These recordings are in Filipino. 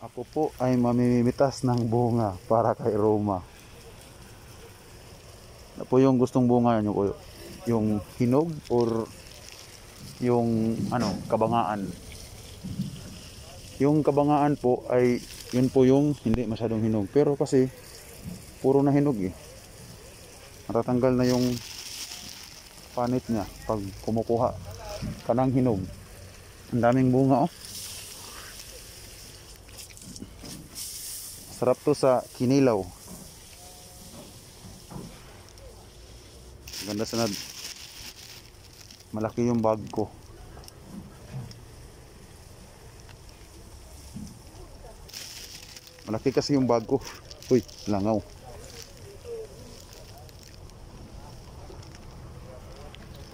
Ako po ay mamimitas ng bunga para kay Roma. Ano po yung gustong bunga nyo? Yung hinog or yung kabangaan? Yung kabangaan po ay yun po yung hindi masyadong hinog. Pero kasi puro na hinog eh. Natatanggal na yung panit niya pag kumukuha ka ng hinog. Ang daming bunga oh. Sarap to sa kinilaw. Ganda sanad. Malaki yung bag ko. Malaki kasi yung bag ko. Uy, langaw.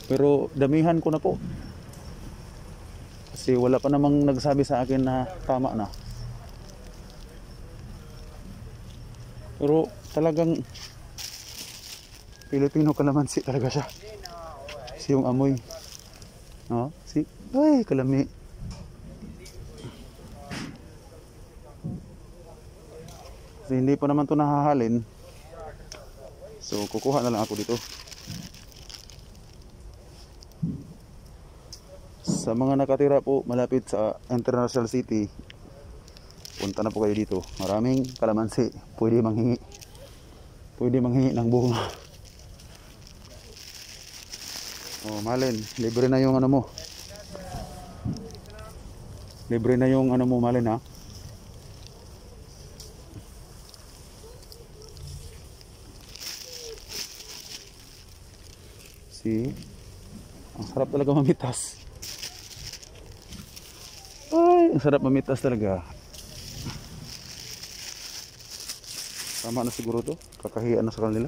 Pero damihan ko na po. Kasi wala pa namang nagsabi sa akin na tama na. Pero talagang Filipino kalamansi talaga siya. Kasi yung amoy. No? Ay, kalami. Kasi hindi pa naman ito nahahalin. So, kukuha na lang ako dito. Sa mga nakatira po malapit sa International City, punta na po kayo dito. Maraming kalamansi. Pwede manghingi. Pwede manghingi ng bunga. Oh, Malen, libre na yung ano mo. Libre na yung ano mo, Malen, ha? See? Ang sarap talaga mamitas. Ay, ang sarap mamitas talaga. Tama na siguro to. Kakahiya na sa kanila.